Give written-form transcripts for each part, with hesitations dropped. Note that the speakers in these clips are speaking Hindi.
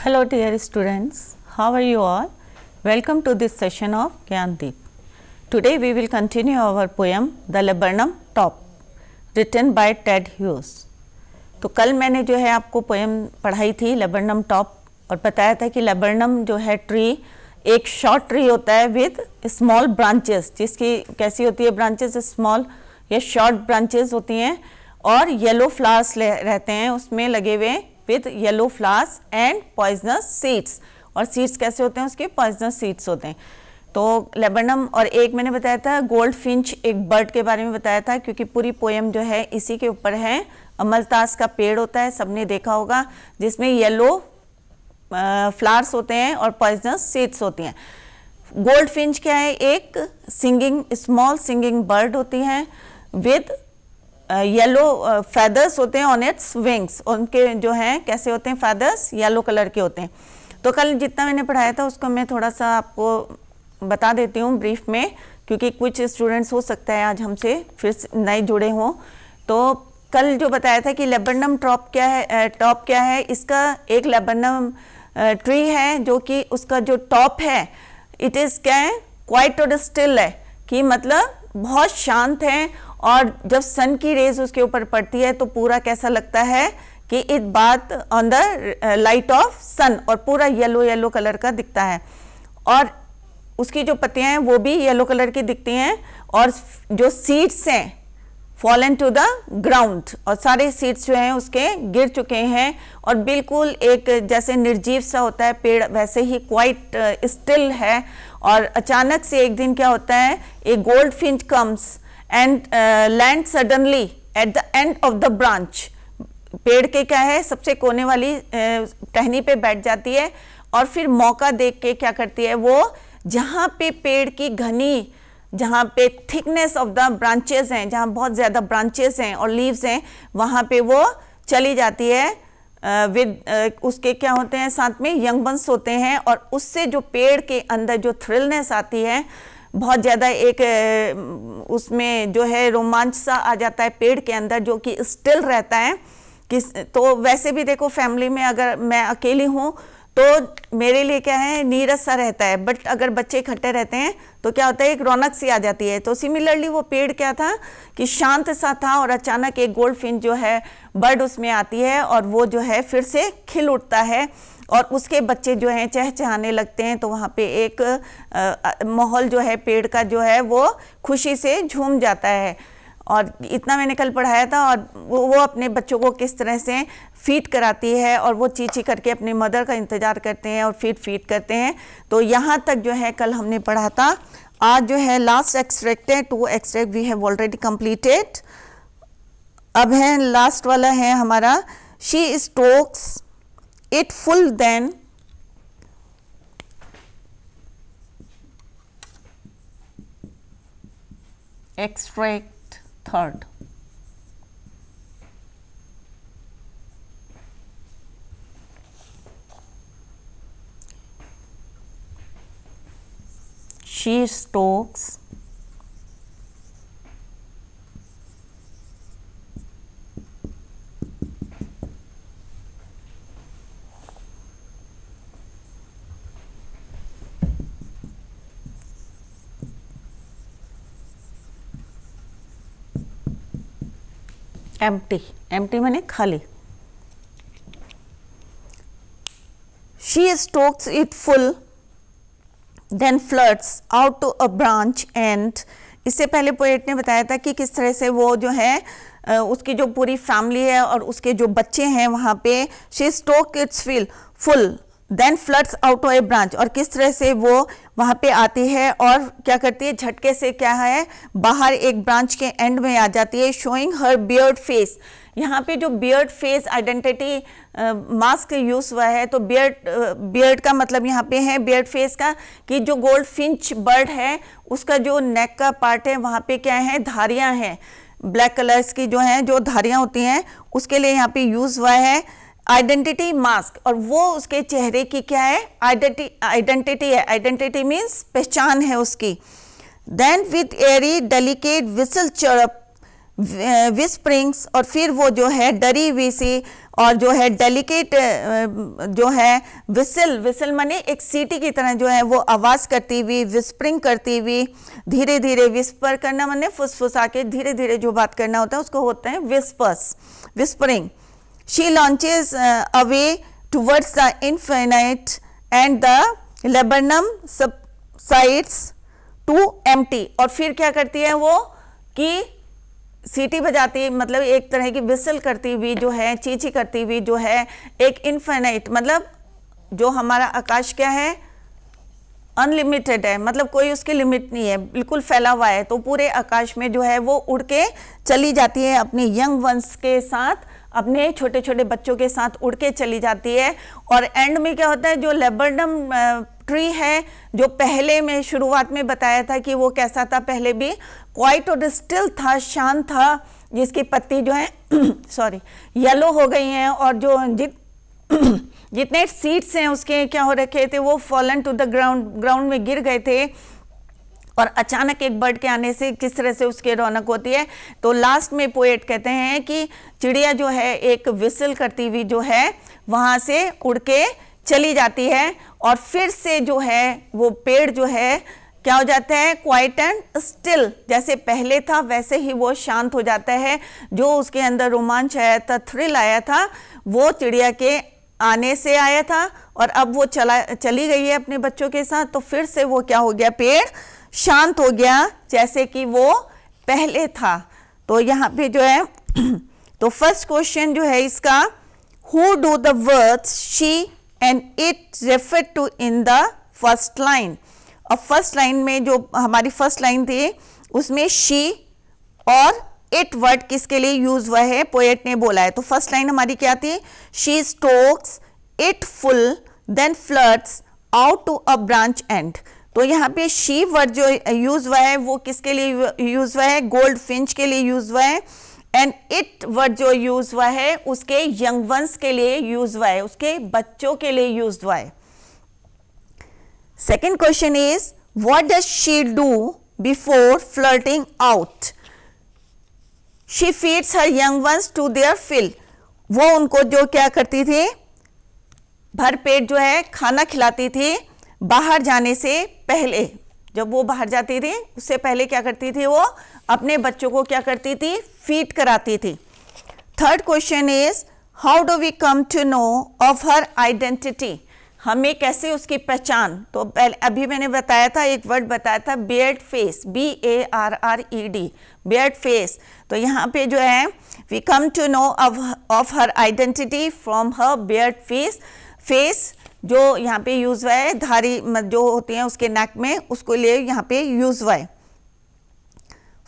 Hello dear students, how are you all? Welcome to this session of Gyandeep. Today we will continue our poem The Laburnum Top written by Ted Hughes. तो कल मैंने जो है आपको पोएम पढ़ाई थी लेबर्नम टॉप और बताया था कि लेबर्नम जो है ट्री एक शॉर्ट ट्री होता है विद स्मॉल ब्रांचेस, जिसकी कैसी होती है ब्रांचेस स्मॉल या शॉर्ट ब्रांचेस होती हैं और येलो फ्लावर्स रहते हैं उसमें लगे हुए with yellow flowers and poisonous seeds, और सीड्स कैसे होते हैं उसके पॉइजनस सीड्स होते हैं. तो लेबर्नम और एक मैंने बताया था गोल्ड फिंच एक बर्ड के बारे में बताया था, क्योंकि पूरी पोएम जो है इसी के ऊपर है. अमलतास का पेड़ होता है, सबने देखा होगा, जिसमें येलो फ्लावर्स होते हैं और पॉइजनस सीड्स होती हैं. गोल्ड फिंच क्या है? एक सिंगिंग स्मॉल सिंगिंग बर्ड होती है विद येलो फेदर्स होते हैं ऑन इट्स विंग्स. उनके जो हैं कैसे होते हैं फेदर्स? येलो कलर के होते हैं. तो कल जितना मैंने पढ़ाया था उसको मैं थोड़ा सा आपको बता देती हूँ ब्रीफ में, क्योंकि कुछ स्टूडेंट्स हो सकता है आज हमसे फिर नए जुड़े हों. तो कल जो बताया था कि लेबर्नम टॉप क्या है, इसका एक लेबर्नम ट्री है जो कि उसका जो टॉप है इट इज़ क्या है? क्वाइट और स्टिल है, कि मतलब बहुत शांत है, और जब सन की रेज उसके ऊपर पड़ती है तो पूरा कैसा लगता है कि इट बात ऑन द लाइट ऑफ सन, और पूरा येलो येलो कलर का दिखता है. और उसकी जो पत्तियां हैं वो भी येलो कलर की दिखती हैं, और जो सीड्स हैं फॉलन टू द ग्राउंड, और सारे सीड्स जो हैं उसके गिर चुके हैं, और बिल्कुल एक जैसे निर्जीव सा होता है पेड़ वैसे ही क्वाइट स्टिल है. और अचानक से एक दिन क्या होता है, a goldfinch comes and land suddenly at the end of the branch. पेड़ के क्या है सबसे कोने वाली टहनी पे बैठ जाती है, और फिर मौका देख के क्या करती है वो, जहाँ पे पेड़ की घनी, जहाँ पे थिकनेस ऑफ द ब्रांचेस हैं, जहाँ बहुत ज़्यादा ब्रांचेस हैं और लीव्स हैं, वहाँ पे वो चली जाती है विद उसके क्या होते हैं साथ में यंग बंस होते हैं, और उससे जो पेड़ के अंदर जो थ्रिलनेस आती है बहुत ज़्यादा, एक उसमें जो है रोमांच सा आ जाता है पेड़ के अंदर जो कि स्टिल रहता है. तो वैसे भी देखो फैमिली में अगर मैं अकेली हूँ तो मेरे लिए क्या है नीरस सा रहता है, बट अगर बच्चे इकट्ठे रहते हैं तो क्या होता है एक रौनक सी आ जाती है. तो सिमिलरली वो पेड़ क्या था कि शांत सा था, और अचानक एक गोल्ड फिंच जो है बर्ड उसमें आती है और वो जो है फिर से खिल उठता है, और उसके बच्चे जो हैं चहचहाने लगते हैं. तो वहाँ पे एक माहौल जो है पेड़ का जो है वो खुशी से झूम जाता है. और इतना मैंने कल पढ़ाया था, और वो अपने बच्चों को किस तरह से फीड कराती है, और वो चींची करके अपने मदर का इंतज़ार करते हैं और फिर फीड करते हैं. तो यहाँ तक जो है कल हमने पढ़ा था. आज जो है लास्ट एक्सट्रैक्ट है, 2 extract we have already completed. अब है लास्ट वाला है हमारा, she stokes it full then extract third. She stokes empty. empty माने खाली. She stokes it full then flirts out to a branch and, इससे पहले पोएट ने बताया था कि किस तरह से वो जो है उसकी जो पूरी फैमिली है और उसके जो बच्चे हैं वहाँ पे she stokes its full then flirts out to a branch, और किस तरह से वो वहाँ पे आती है और क्या करती है झटके से क्या है बाहर एक ब्रांच के एंड में आ जाती है. शोइंग हर बियर्ड फेस. यहाँ पे जो beard face identity mask use हुआ है, तो बियर्ड का मतलब यहाँ पे है बियर्ड फेस का कि जो गोल्ड फिंच बर्ड है उसका जो नेक का पार्ट है वहाँ पे क्या है धारियाँ हैं, ब्लैक कलर्स की जो हैं जो धारियाँ होती हैं उसके लिए यहाँ पे यूज़ हुआ है आइडेंटिटी मास्क. और वो उसके चेहरे की क्या है आइडेंटिटी है. आइडेंटिटी मीन्स पहचान है उसकी. Then with airy delicate whistle chirp whisperings, और फिर वो जो है डरी हुई सी और जो है डेलिकेट जो है विसल माने एक सीटी की तरह जो है वो आवाज़ करती हुई, विस्परिंग करती हुई, धीरे धीरे, विस्पर करना माने फुसफुसा के धीरे धीरे जो बात करना होता है उसको होते हैं whispers, whispering. She launches away towards the infinite and the laburnum subsides to empty. और फिर क्या करती है वो कि सीटी बजाती है, मतलब एक तरह की विसल करती हुई जो है, चींची करती हुई जो है एक इनफिनिट, मतलब जो हमारा आकाश क्या है, अनलिमिटेड है, मतलब कोई उसकी लिमिट नहीं है, बिल्कुल फैला हुआ है। तो पूरे आकाश में जो है वो उड़ के चली जाती है अपने यंग वंस के साथ, अपने छोटे छोटे बच्चों के साथ उड़ के चली जाती है। और एंड में क्या होता है, जो लेबरनम ट्री है, जो पहले में शुरुआत में बताया था कि वो कैसा था, पहले भी क्वाइट और स्टिल था, शांत था, जिसकी पत्ती जो है सॉरी येलो हो गई हैं, और जो जितने सीड्स हैं उसके क्या हो रखे थे, वो फॉलन टू द ग्राउंड में गिर गए थे। और अचानक एक बर्ड के आने से किस तरह से उसकी रौनक होती है। तो लास्ट में पोएट कहते हैं कि चिड़िया जो है एक विसल करती हुई जो है वहाँ से उड़ के चली जाती है, और फिर से जो है वो पेड़ जो है क्या हो जाता है, क्वाइट एंड स्टिल, जैसे पहले था वैसे ही वो शांत हो जाता है। जो उसके अंदर रोमांच आया था, थ्रिल आया था, वो चिड़िया के आने से आया था, और अब वो चली गई है अपने बच्चों के साथ, तो फिर से वो क्या हो गया, पेड़ शांत हो गया जैसे कि वो पहले था। तो यहाँ पे जो है तो फर्स्ट क्वेश्चन जो है इसका, who do the words she and it refer to in the first line. और फर्स्ट लाइन में जो हमारी फर्स्ट लाइन थी उसमें शी और इट वर्ड किसके लिए यूज हुआ है, पोएट ने बोला है। तो फर्स्ट लाइन हमारी क्या थी, she stokes it full then floods out to a branch end. तो यहाँ पे शी वर्ड जो यूज हुआ है वो किसके लिए यूज हुआ है, गोल्ड फिंच के लिए यूज हुआ है। एंड इट वर्ड जो यूज हुआ है उसके यंग वंस के लिए यूज हुआ है, उसके बच्चों के लिए यूज हुआ है। Second question is, what does she do before flirting out. She feeds her young ones to their fill. वो उनको जो क्या करती थी, भर पेट जो है खाना खिलाती थी बाहर जाने से पहले। जब वो बाहर जाती थी उससे पहले क्या करती थी, वो अपने बच्चों को क्या करती थी, फीड कराती थी। Third question is, how do we come to know of her identity. हमें कैसे उसकी पहचान, तो पहले अभी मैंने बताया था, एक वर्ड बताया था barred face, BARRED, barred face. तो यहाँ पे जो है we come to know of her identity from her barred face जो यहाँ पे यूज हुआ है, धारी जो होती है उसके नेक में, उसको लिए यहाँ पे यूज हुआ है।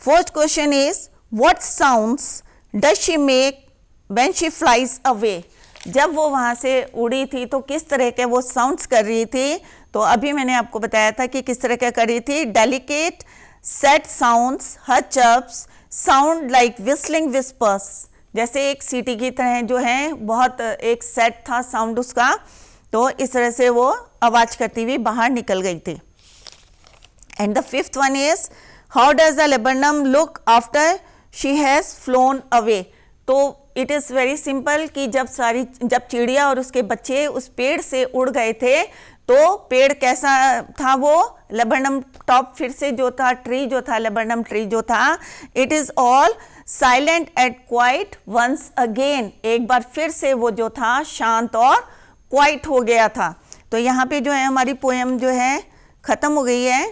Fourth question is, what sounds does she make when she flies away. जब वो वहाँ से उड़ी थी तो किस तरह के वो साउंड्स कर रही थी। तो अभी मैंने आपको बताया था कि किस तरह क्या कर रही थी, डेलिकेट सेट साउंड्स, हर चर्प्स साउंड लाइक विस्लिंग विस्पर्स, जैसे एक सीटी की तरह जो है, बहुत एक सेट था साउंड उसका, तो इस तरह से वो आवाज करती हुई बाहर निकल गई थी। And the fifth one is, how does the laburnum look after she has phloem away. तो इट इज़ वेरी सिंपल कि जब चिड़िया और उसके बच्चे उस पेड़ से उड़ गए थे तो पेड़ कैसा था, वो लेबरनम टॉप, फिर से जो था ट्री जो था, लेबरनम ट्री जो था, it is all silent at quiet once again. एक बार फिर से वो जो था शांत और क्वाइट हो गया था। तो यहाँ पे जो है हमारी पोएम जो है ख़त्म हो गई है।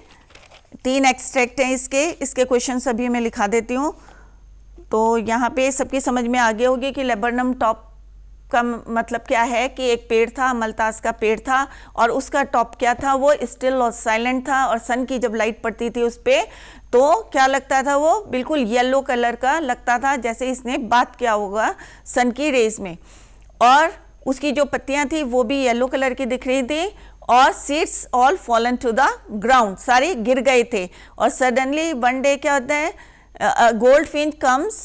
3 एक्सट्रैक्ट हैं इसके क्वेश्चन सभी मैं लिखा देती हूँ। तो यहाँ पे सबकी समझ में आ गई होगी कि लेबरनम टॉप का मतलब क्या है, कि एक पेड़ था, मलतास का पेड़ था, और उसका टॉप क्या था, वो स्टिल और साइलेंट था, और सन की जब लाइट पड़ती थी उस पर तो क्या लगता था, वो बिल्कुल येलो कलर का लगता था, जैसे इसने बात किया होगा सन की रेज में। और उसकी जो पत्तियां थी वो भी येलो कलर की दिख रही थी, और seeds all fallen to the ground, सारे गिर गए थे। और सडनली वन डे क्या होता है, goldfinch comes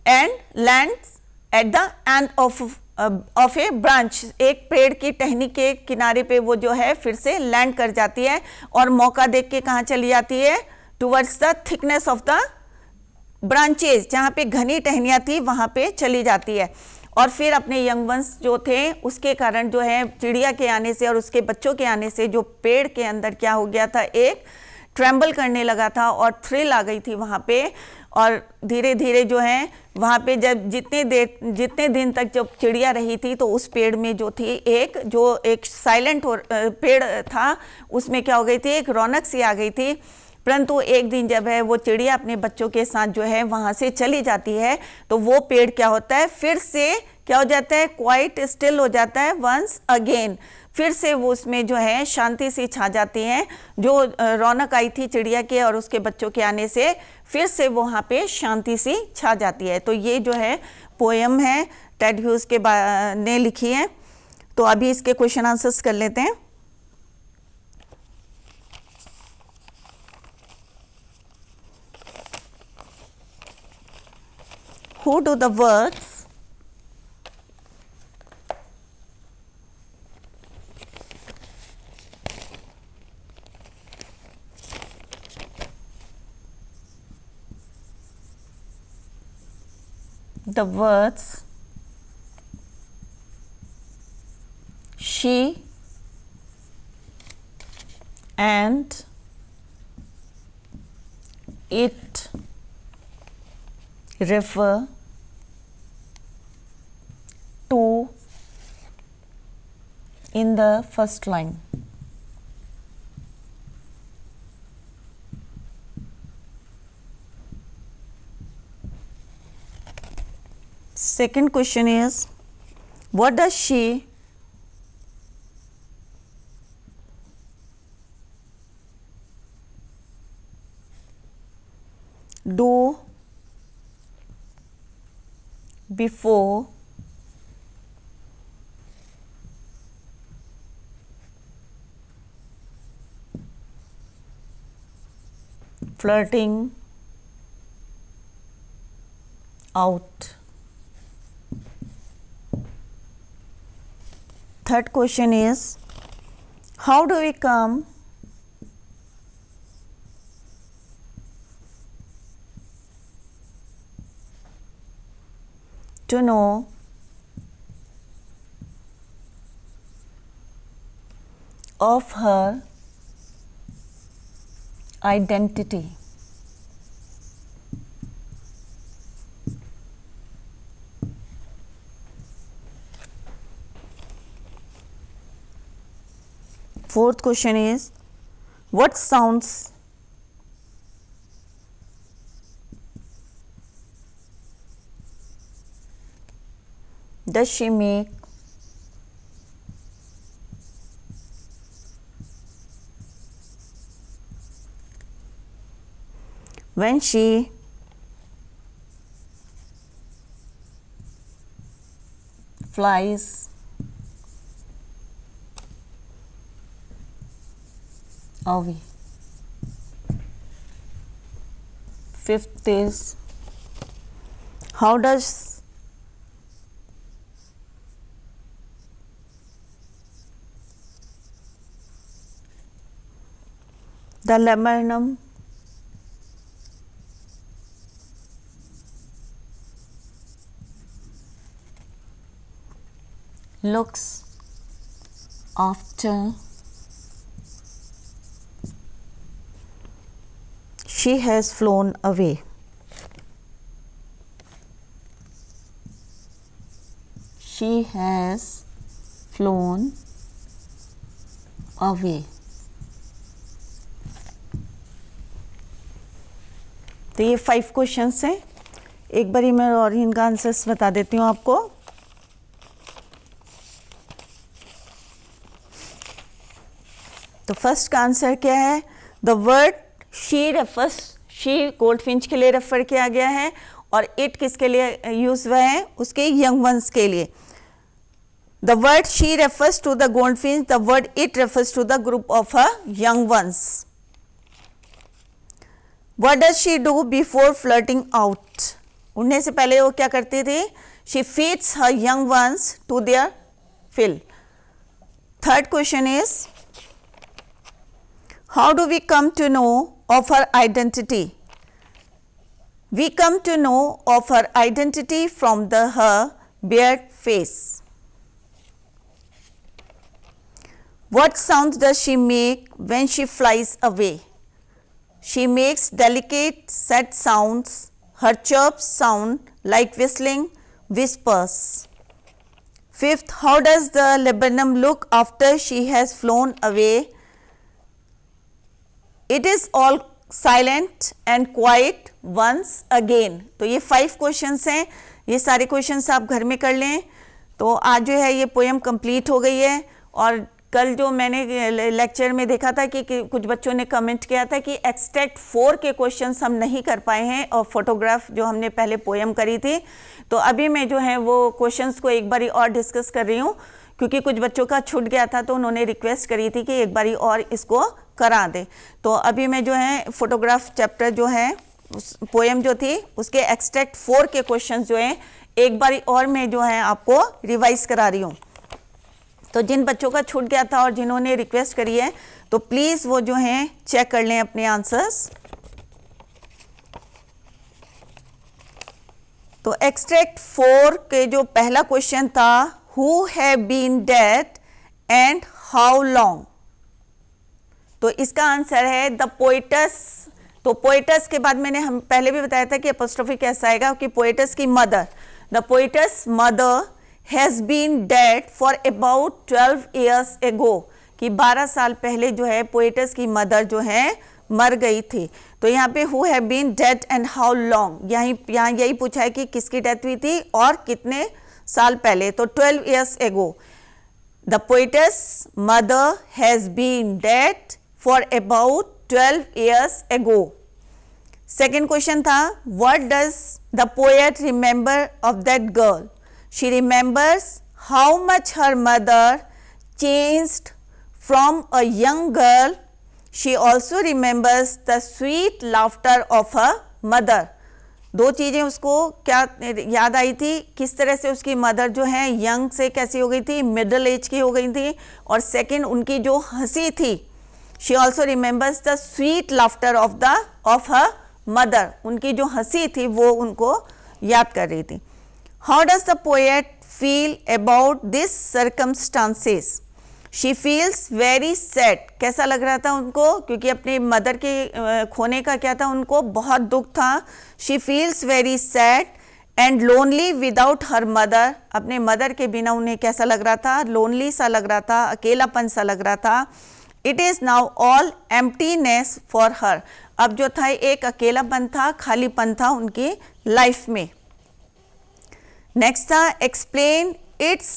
and lands at the end of A branch. एक पेड़ की टहनी के किनारे पे वो जो है फिर से लैंड कर जाती है, और मौका देख के कहाँ चली जाती है, towards the thickness of the branches, जहाँ पे घनी टहनियाँ थी वहाँ पे चली जाती है। और फिर अपने यंग वंस जो थे उसके कारण जो है चिड़िया के आने से और उसके बच्चों के आने से जो पेड़ के अंदर क्या हो गया था, एक ट्रेम्बल करने लगा था और थ्रिल आ गई थी वहाँ पे। और धीरे धीरे जो है वहाँ पे जब जितने दिन तक जब चिड़िया रही थी तो उस पेड़ में जो थी एक साइलेंट पेड़ था, उसमें क्या हो गई थी, एक रौनक सी आ गई थी। परंतु एक दिन जब है वो चिड़िया अपने बच्चों के साथ जो है वहाँ से चली जाती है तो वो पेड़ क्या होता है, फिर से क्या हो जाता है, क्वाइट स्टिल हो जाता है वंस अगेन। फिर से वो उसमें जो है शांति सी छा जाती है, जो रौनक आई थी चिड़िया के और उसके बच्चों के आने से फिर से वहाँ पे शांति सी छा जाती है। तो ये जो है पोएम है टेड ह्यूज के ने लिखी है। तो अभी इसके क्वेश्चन आंसर्स कर लेते हैं। Who do the words she and it refer to in the first line? Second question is, what does she do before flirting out? Third question is, how do we come to know of her identity? Fourth question is, what sounds does she make when she flies away? Fifth is, how does the laburnum looks after she has flown away? She has flown away. तो ये 5 क्वेश्चंस हैं। एक बारी मैं और इनका आंसर्स बता देती हूँ आपको। तो फर्स्ट का आंसर क्या है? The word she refers, she goldfinch के लिए रेफर किया गया है और इट किसके लिए यूज हुआ है? उसके यंग वंस के लिए। The word she refers to the goldfinch, the word it refers to the group of her young ones. What does she do before flirting out? उड़ने से पहले वो क्या करती थी? She feeds her young ones to their fill. Third question is, how do we come to know of her identity? We come to know of her identity from her beard face. What sounds does she make when she flies away? She makes delicate, sad sounds. Her chirps sound like whistling whispers. Fifth, how does the laburnum look after she has flown away? It is all silent and quiet once again. तो ये 5 क्वेश्चंस हैं, ये सारे क्वेश्चंस आप घर में कर लें। तो आज जो है ये पोएम कंप्लीट हो गई है। और कल जो मैंने लेक्चर में देखा था कि कुछ बच्चों ने कमेंट किया था कि एक्सट्रैक्ट 4 के क्वेश्चंस हम नहीं कर पाए हैं और फोटोग्राफ जो हमने पहले पोएम करी थी। तो अभी मैं जो है वो क्वेश्चंस को एक बारी और डिस्कस कर रही हूँ, क्योंकि कुछ बच्चों का छूट गया था तो उन्होंने रिक्वेस्ट करी थी कि एक बारी और इसको करा दे। तो अभी मैं जो है फोटोग्राफ चैप्टर जो है उस पोएम जो थी उसके एक्सट्रैक्ट 4 के क्वेश्चंस जो हैं एक बारी और मैं जो है आपको रिवाइज करा रही हूँ। तो जिन बच्चों का छूट गया था और जिन्होंने रिक्वेस्ट करी है तो प्लीज़ वो जो हैं चेक कर लें अपने आंसर्स। तो एक्सट्रैक्ट 4 के जो पहला क्वेश्चन था, who have been dead and how long, तो इसका आंसर है द पोएटस। तो पोएटस के बाद मैंने हम पहले भी बताया था कि एपोस्ट्रोफी कैसा आएगा कि पोएटस की मदर, the poet's mother has been dead for about 12 years ago, कि 12 साल पहले जो है पोएटस की मदर जो है मर गई थी। तो यहाँ पे who have been dead and how long, यहाँ यही पूछा है कि किसकी डेथ हुई थी और कितने साल पहले। तो 12 years ago the poet's mother has been dead for about 12 years ago। Second question था, what does the poet remember of that girl? She remembers how much her mother changed from a young girl. She also remembers the sweet laughter of her mother. दो चीज़ें उसको क्या याद आई थी, किस तरह से उसकी मदर जो है यंग से कैसी हो गई थी, मिडिल एज की हो गई थी। और सेकंड उनकी जो हंसी थी, she also remembers the sweet laughter of her mother. उनकी जो हंसी थी वो उनको याद कर रही थी। How does the poet feel about these circumstances? She feels very sad. कैसा लग रहा था उनको, क्योंकि अपने मदर के खोने का क्या था, उनको बहुत दुख था। She feels very sad and lonely without her mother. अपने मदर के बिना उन्हें कैसा लग रहा था, लोनली सा लग रहा था, अकेलापन सा लग रहा था। It is now all emptiness for her. अब जो था एक अकेलापन था, खालीपन था उनकी लाइफ में। नेक्स्ट था, एक्सप्लेन इट्स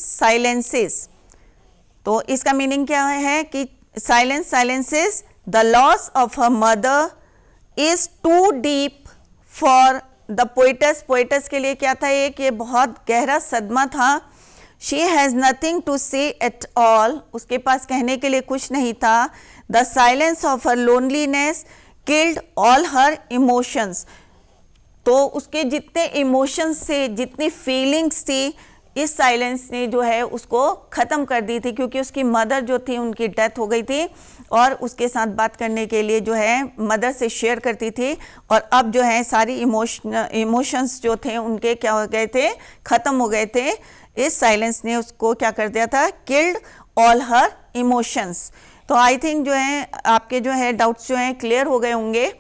साइलेंसेस। तो इसका मीनिंग क्या है कि silences the loss of her mother is too deep for the poet's. Poet's के लिए क्या था, एक ये बहुत गहरा सदमा था। शी हैज़ नथिंग टू से एट ऑल, उसके पास कहने के लिए कुछ नहीं था। The silence of her loneliness killed all her emotions. तो उसके जितने इमोशंस से, जितनी फीलिंग्स थी, इस साइलेंस ने जो है उसको ख़त्म कर दी थी, क्योंकि उसकी मदर जो थी उनकी डेथ हो गई थी और उसके साथ बात करने के लिए जो है मदर से शेयर करती थी। और अब जो है सारी इमोशंस जो थे उनके क्या हो गए थे, ख़त्म हो गए थे। इस साइलेंस ने उसको क्या कर दिया था, किल्ड ऑल हर इमोशंस। तो आई थिंक जो है आपके जो है डाउट्स जो हैं क्लियर हो गए होंगे।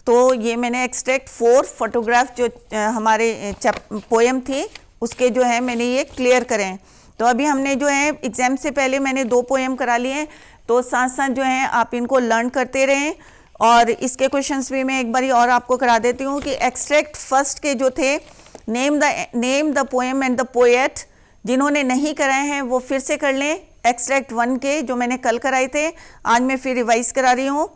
तो ये मैंने एक्सट्रैक्ट 4 फोटोग्राफ जो हमारे पोएम थी उसके जो है मैंने ये क्लियर करें। तो अभी हमने जो है एग्ज़ाम से पहले मैंने 2 पोएम करा लिए हैं, तो साथ साथ जो है आप इनको लर्न करते रहें। और इसके क्वेश्चंस भी मैं एक बारी और आपको करा देती हूँ कि एक्सट्रैक्ट फर्स्ट के जो थे, name the poem and the poet, जिन्होंने नहीं कराए हैं वो फिर से कर लें। एक्सट्रैक्ट 1 के जो मैंने कल कराए थे आज मैं फिर रिवाइज करा रही हूँ।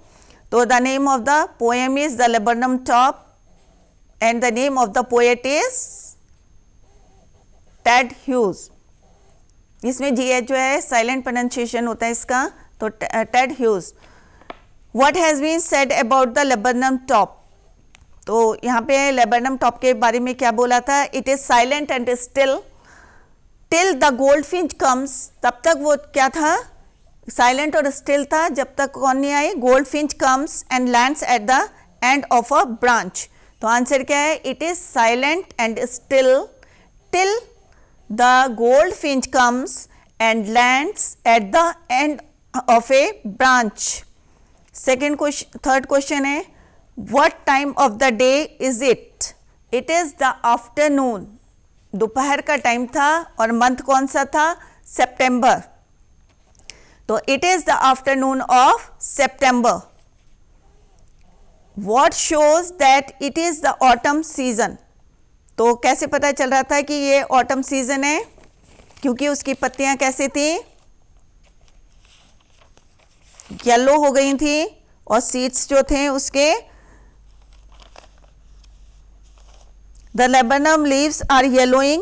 तो the name of the poem is the laburnum top and the name of the poet is Ted Hughes. इसमें GH जो है साइलेंट प्रोनाउंसिएशन होता है इसका, तो Ted Hughes. What has been said about the laburnum top, तो यहाँ पे लेबर्नम टॉप के बारे में क्या बोला था, it is silent and still till the goldfinch comes. तब तक वो क्या था, साइलेंट और स्टिल था जब तक कौन नहीं आई, goldfinch comes and lands at the end of a branch. तो आंसर क्या है, it is silent and still till the goldfinch comes and lands at the end of a branch. Second question, third question है, what time of the day is it? It is the afternoon. दोपहर का टाइम था और मंथ कौन सा था? सितंबर. तो it is the afternoon of September. What shows that it is the autumn season? तो कैसे पता चल रहा था कि ये ऑटम सीजन है? क्योंकि उसकी पत्तियां कैसे थी? येलो हो गई थी और सीड्स जो थे उसके the laburnum leaves are yellowing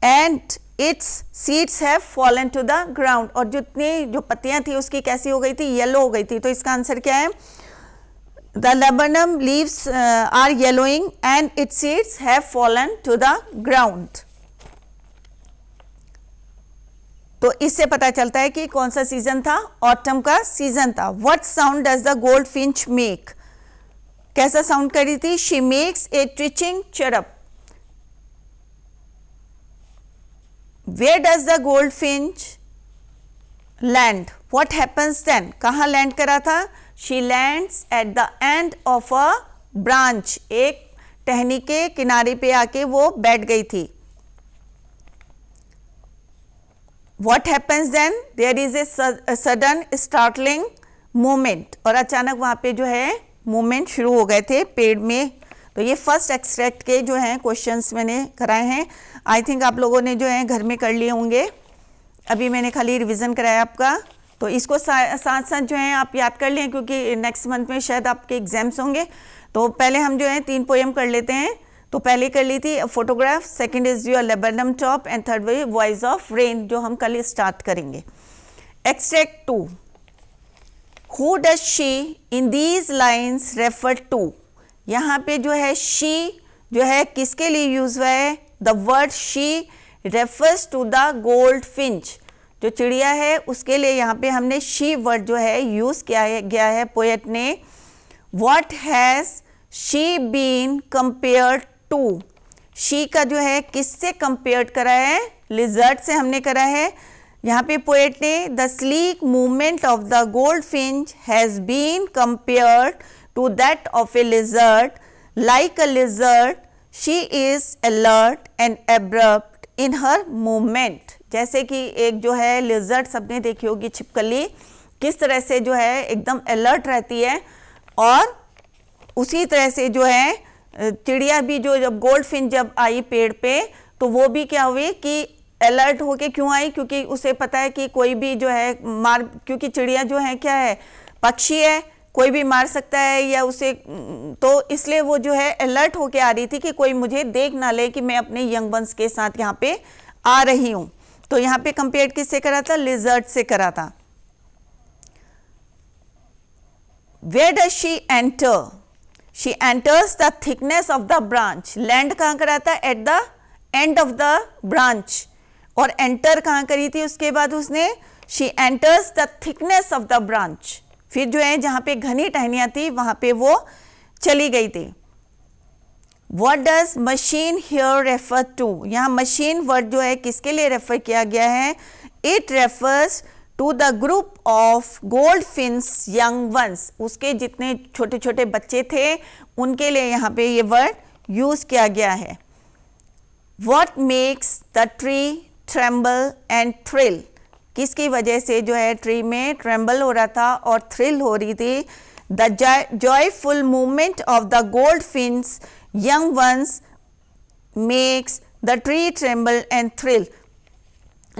and its seeds have fallen to the ground. और जितनी जो पत्तियां थी उसकी कैसी हो गई थी? येलो हो गई थी. तो इसका आंसर क्या है? The laburnum leaves are yellowing and its seeds have fallen to the ground. तो इससे पता चलता है कि कौन सा सीजन था? ऑटम का सीजन था. What sound does the goldfinch make? कैसा साउंड कर रही थी? She makes a twitching chirrup. Where does the goldfinch land? What happens then? कहाँ लैंड करा था? She lands at the end of a branch. एक टहनी के किनारे पे आके वो बैठ गई थी. What happens then? There is a sudden startling movement. और अचानक वहाँ पे जो है मूवमेंट शुरू हो गए थे पेड़ में. तो ये फर्स्ट एक्सट्रैक्ट के जो हैं क्वेश्चंस मैंने कराए हैं. आई थिंक आप लोगों ने जो है घर में कर लिए होंगे. अभी मैंने खाली रिवीजन कराया आपका. तो इसको साथ साथ जो है आप याद कर लें क्योंकि नेक्स्ट मंथ में शायद आपके एग्जाम्स होंगे. तो पहले हम जो है 3 पोएम कर लेते हैं. तो पहले कर ली थी photograph, second is your laburnum top and third way voice of rain जो हम कल स्टार्ट करेंगे. Extract 2. Who does she in these lines refer to? यहाँ पे जो है शी जो है किसके लिए यूज हुआ है? The word she refers to the goldfinch. जो चिड़िया है उसके लिए यहाँ पे हमने शी वर्ड जो है यूज किया गया है पोएट ने. What has she been compared to? She का जो है किससे कंपेयर करा है? लिजर्ड से हमने करा है. यहाँ पे पोएट ने the sleek movement of the goldfinch has been compared to that of a lizard. Like a lizard, she is alert and abrupt in her movement. जैसे कि एक जो है lizard सबने देखी होगी छिपकली किस तरह से जो है एकदम alert रहती है. और उसी तरह से जो है चिड़िया भी जो जब गोल्ड फिंच जब आई पेड़ पे तो वो भी क्या हुई कि अलर्ट होके क्यों आई? क्योंकि उसे पता है कि कोई भी जो है क्योंकि चिड़िया जो है क्या है? पक्षी है, कोई भी मार सकता है या उसे. तो इसलिए वो जो है अलर्ट होके आ रही थी कि कोई मुझे देख ना ले कि मैं अपने यंग वंस के साथ यहाँ पे आ रही हूँ. तो यहाँ पे कंपेयर किससे करा था? लिजर्ड से करा था. Where does she enter? She enters the thickness of the branch. Land कहाँ करा था? At the end of the branch. और एंटर कहाँ करी थी उसके बाद उसने? She enters the thickness of the branch. फिर जो है जहाँ पे घनी टहनियाँ थी वहाँ पे वो चली गई थी. What does machine here refer to? यहाँ मशीन वर्ड जो है किसके लिए रेफर किया गया है? It refers to the group of goldfinch young ones. उसके जितने छोटे छोटे बच्चे थे उनके लिए यहाँ पे ये वर्ड यूज किया गया है. What makes the tree tremble and thrill? किसकी वजह से जो है ट्री में ट्रेम्बल हो रहा था और थ्रिल हो रही थी? The joyful movement of the gold Finch young ones makes the tree tremble and thrill.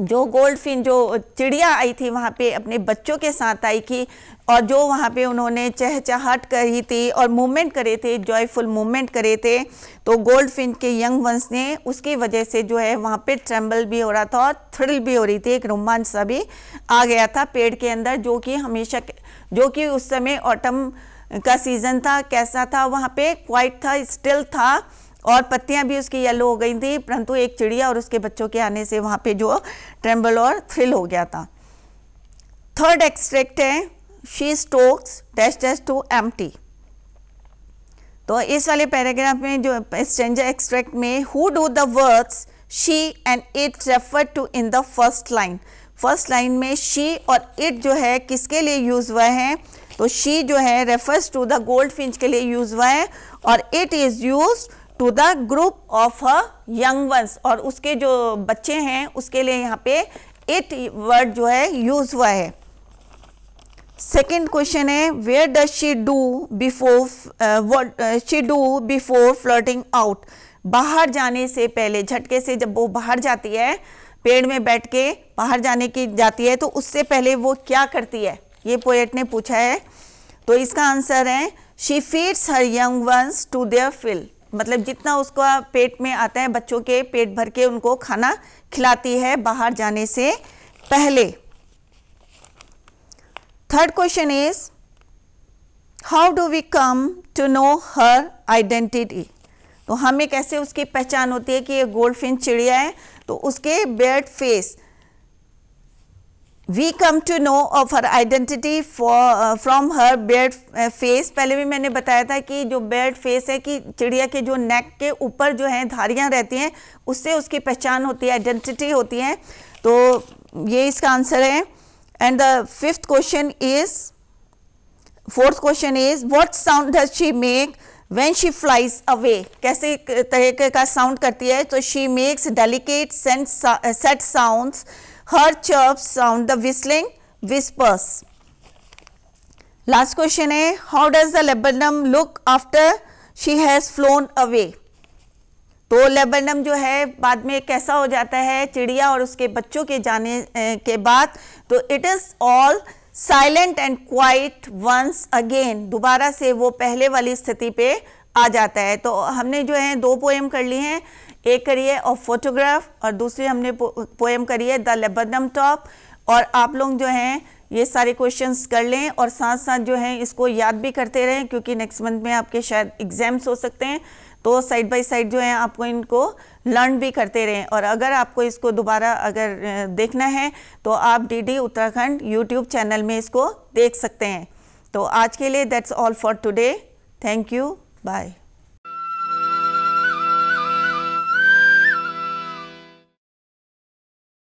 जो गोल्ड फिन जो चिड़िया आई थी वहाँ पे अपने बच्चों के साथ आई थी और जो वहाँ पे उन्होंने चहचहाट करी थी और मूवमेंट करे थे, जॉयफुल मूवमेंट करे थे. तो गोल्ड फिन के यंग वंस ने उसकी वजह से जो है वहाँ पे ट्रेम्बल भी हो रहा था और थ्रिल भी हो रही थी. एक रोमांच सा भी आ गया था पेड़ के अंदर जो कि हमेशा जो कि उस समय ऑटम का सीज़न था. कैसा था वहाँ पे? क्वाइट था, स्टिल था और पत्तियां भी उसकी येलो हो गई थी. परंतु एक चिड़िया और उसके बच्चों के आने से वहाँ पे जो ट्रेम्बल और थ्रिल हो गया था. थर्ड एक्सट्रैक्ट है she stokes dash dash to empty. तो इस वाले पैराग्राफ में जो स्ट्रेंजर एक्सट्रैक्ट में who do the words she and it refer to in the first line. First line में she और it जो है किसके लिए यूज हुआ है, तो she जो है refers to the goldfinch के लिए यूज हुआ है और it is used to the group of a young ones, और उसके जो बच्चे हैं उसके लिए यहाँ पे it वर्ड जो है यूज हुआ है. Second question is where does she do before flirting out. बाहर जाने से पहले, झटके से जब वो बाहर जाती है, पेड़ में बैठ के बाहर जाने की जाती है, तो उससे पहले वो क्या करती है, ये पोएट ने पूछा है. तो इसका आंसर है she feeds her young ones to their fill. मतलब जितना उसका पेट में आता है, बच्चों के पेट भर के उनको खाना खिलाती है बाहर जाने से पहले. Third question is how do we come to know her identity. तो हमें कैसे उसकी पहचान होती है कि ये गोल्डफिंच चिड़िया है, तो उसके barred face. We come to know of her identity from her barred face. पहले भी मैंने बताया था कि जो बेयर्ड फेस है कि चिड़िया के जो नेक के ऊपर जो है धारियां रहती हैं, उससे उसकी पहचान होती है, आइडेंटिटी होती है. तो ये इसका आंसर है. And the fourth question is what sound does she make when she flies away. कैसे तरीके का साउंड करती है, तो she makes delicate set sounds. Her chirps sound the whistling whispers. Last question है how does the laburnum look after she has flown away. तो लेबरनम जो है बाद में कैसा हो जाता है चिड़िया और उसके बच्चों के जाने के बाद, तो it is all silent and quiet once again. दोबारा से वो पहले वाली स्थिति पे आ जाता है. तो हमने जो है 2 पोएम कर ली हैं, एक करी है ऑफ फोटोग्राफ और दूसरी हमने पोएम करी है द लेबरनम टॉप. और आप लोग जो हैं ये सारे क्वेश्चंस कर लें और साथ साथ जो है इसको याद भी करते रहें, क्योंकि नेक्स्ट मंथ में आपके शायद एग्जाम्स हो सकते हैं. तो साइड बाय साइड जो है आपको इनको लर्न भी करते रहें. और अगर आपको इसको दोबारा अगर देखना है तो आप DD उत्तराखंड यूट्यूब चैनल में इसको देख सकते हैं. तो आज के लिए that's all for today. Thank you. Bye.